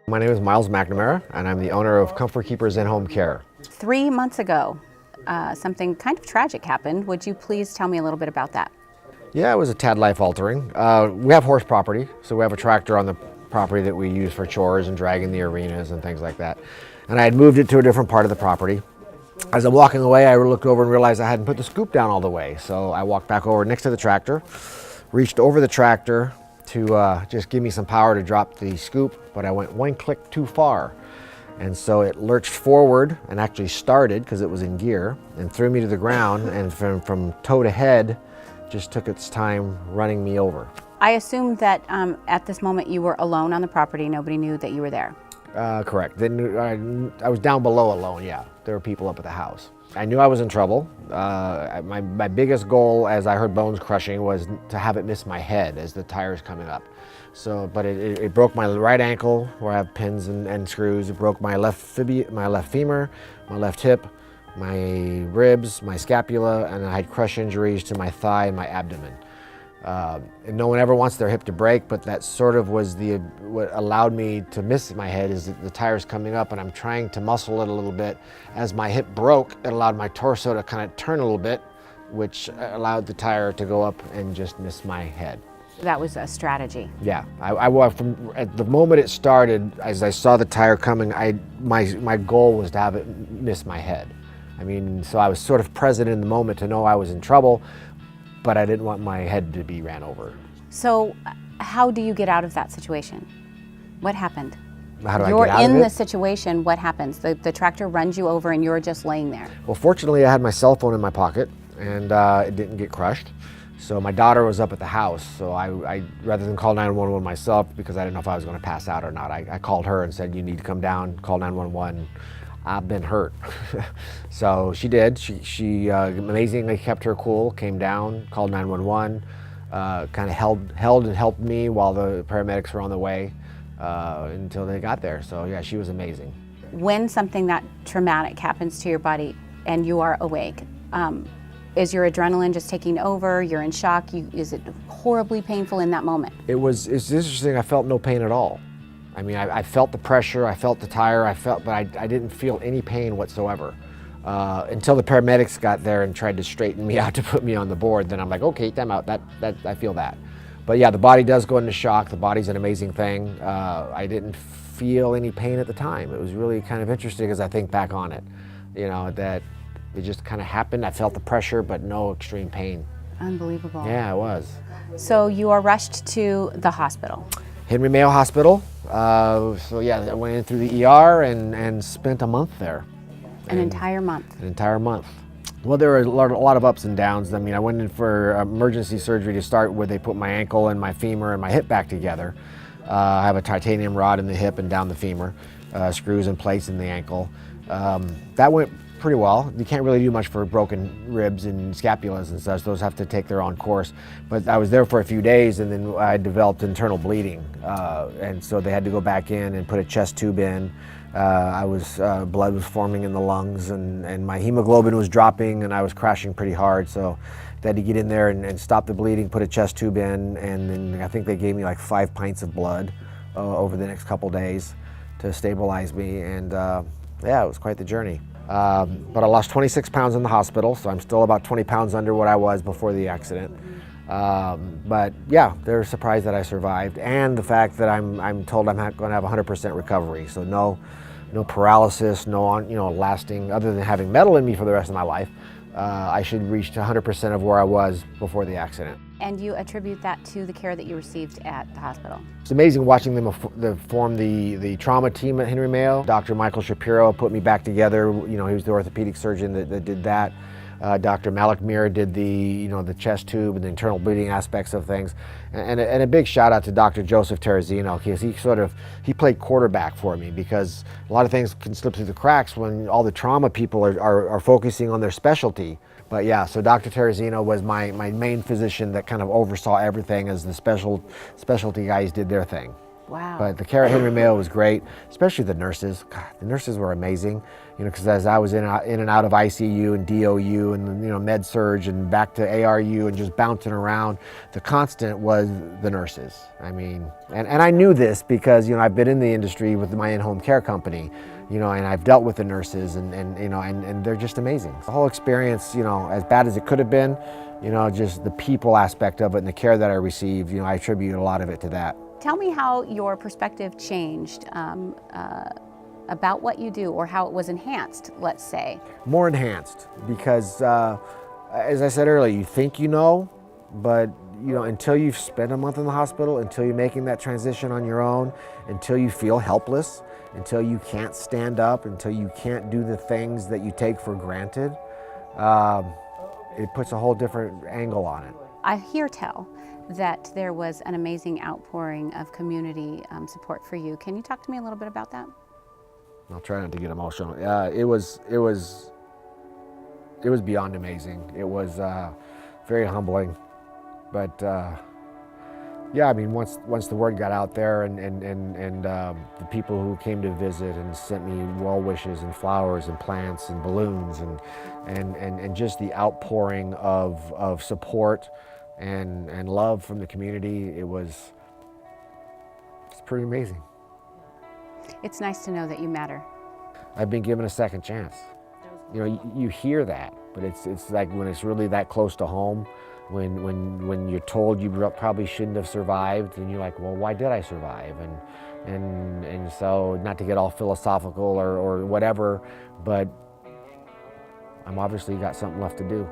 My name is Myles McNamara, and I'm the owner of Comfort Keepers In-Home Care. 3 months ago, something kind of tragic happened. Would you please tell me a little bit about that? Yeah, it was a tad life-altering. We have horse property, so we have a tractor on the property that we use for chores and dragging the arenas and things like that. And I had moved it to a different part of the property. As I'm walking away, I looked over and realized I hadn't put the scoop down all the way. So I walked back over next to the tractor, reached over the tractor to just give me some power to drop the scoop, but I went one click too far. And so it lurched forward and actually started, because it was in gear, and threw me to the ground, and from toe to head, just took its time running me over. I assume that at this moment you were alone on the property. Nobody knew that you were there. Correct. I was down below alone, yeah. There were people up at the house. I knew I was in trouble. My biggest goal, as I heard bones crushing, was to have it miss my head as the tire's coming up. So, but it broke my right ankle, where I have pins and screws. It broke my left femur, my left hip, my ribs, my scapula, and I had crush injuries to my thigh and my abdomen. And no one ever wants their hip to break, but that sort of was what allowed me to miss my head, is that the tire's coming up and I'm trying to muscle it a little bit. As my hip broke, it allowed my torso to kind of turn a little bit, which allowed the tire to go up and just miss my head. That was a strategy. Yeah, at the moment it started, as I saw the tire coming, my goal was to have it miss my head. I mean, so I was sort of present in the moment to know I was in trouble, but I didn't want my head to be ran over. So how do you get out of that situation? What happened? How do I You're get out of in it? the situation, what happens? The tractor runs you over and you're just laying there. Well, fortunately, I had my cell phone in my pocket, and it didn't get crushed. So my daughter was up at the house, so I rather than call 911 myself, because I didn't know if I was going to pass out or not, I called her and said, "You need to come down, call 911. I've been hurt." So she did. She amazingly kept her cool, came down, called 911, kind of held and helped me while the paramedics were on the way until they got there. So yeah, she was amazing. When something that traumatic happens to your body and you are awake, is your adrenaline just taking over? You're in shock? Is it horribly painful in that moment? It's interesting. I felt no pain at all. I mean, I felt the pressure, I felt the tire, but I didn't feel any pain whatsoever. Until the paramedics got there and tried to straighten me out to put me on the board. Then I'm like, okay, time out, I feel that. But yeah, the body does go into shock. The body's an amazing thing. I didn't feel any pain at the time. It was really kind of interesting as I think back on it. You know, that it just kind of happened. I felt the pressure, but no extreme pain. Unbelievable. Yeah, it was. So you are rushed to the hospital. Henry Mayo Hospital. So yeah, I went in through the ER and spent a month there. An entire month. An entire month. Well, there were a lot of ups and downs. I mean, I went in for emergency surgery to start, where they put my ankle and my femur and my hip back together. I have a titanium rod in the hip and down the femur, screws and plates in the ankle. That went pretty well. You can't really do much for broken ribs and scapulas and such. Those have to take their own course. But I was there for a few days, and then I developed internal bleeding. And so they had to go back in and put a chest tube in. Blood was forming in the lungs, and my hemoglobin was dropping, and I was crashing pretty hard. So they had to get in there and stop the bleeding, put a chest tube in, and then I think they gave me like 5 pints of blood over the next couple days to stabilize me. And yeah, it was quite the journey. But I lost 26 pounds in the hospital, so I'm still about 20 pounds under what I was before the accident. But yeah, they're surprised that I survived, and the fact that I'm told I'm not going to have 100% recovery. So no paralysis, no lasting, other than having metal in me for the rest of my life. I should reach 100% of where I was before the accident. And you attribute that to the care that you received at the hospital? It's amazing watching them form the trauma team at Henry Mayo. Dr. Michael Shapiro put me back together. You know, he was the orthopedic surgeon that did that. Dr. Malik Mir did the chest tube and the internal bleeding aspects of things. And a big shout out to Dr. Joseph Terrazino, because he played quarterback for me, because a lot of things can slip through the cracks when all the trauma people are focusing on their specialty. But yeah, so Dr. Terrazino was my main physician that kind of oversaw everything as the specialty guys did their thing. Wow. But the care at Henry Mayo was great, especially the nurses. God, the nurses were amazing. Because as I was in and out of ICU and DOU and med surge and back to ARU and just bouncing around, the constant was the nurses. I mean, and I knew this because I've been in the industry with my in-home care company, and I've dealt with the nurses and they're just amazing. The whole experience, as bad as it could have been, just the people aspect of it and the care that I received, I attribute a lot of it to that. Tell me how your perspective changed about what you do, or how it was enhanced, let's say. More enhanced, because as I said earlier, you think but until you've spent a month in the hospital, until you're making that transition on your own, until you feel helpless, until you can't stand up, until you can't do the things that you take for granted, it puts a whole different angle on it. I hear tell that there was an amazing outpouring of community support for you. Can you talk to me a little bit about that? I'll try not to get emotional. It was beyond amazing. It was very humbling, but yeah, I mean, once the word got out there and the people who came to visit and sent me well wishes and flowers and plants and balloons and just the outpouring of support and love from the community, it's pretty amazing. It's nice to know that you matter. I've been given a second chance. You hear that, but it's like when it's really that close to home, when you're told you probably shouldn't have survived, and you're like, well, why did I survive? And so, not to get all philosophical or whatever, but I'm obviously got something left to do.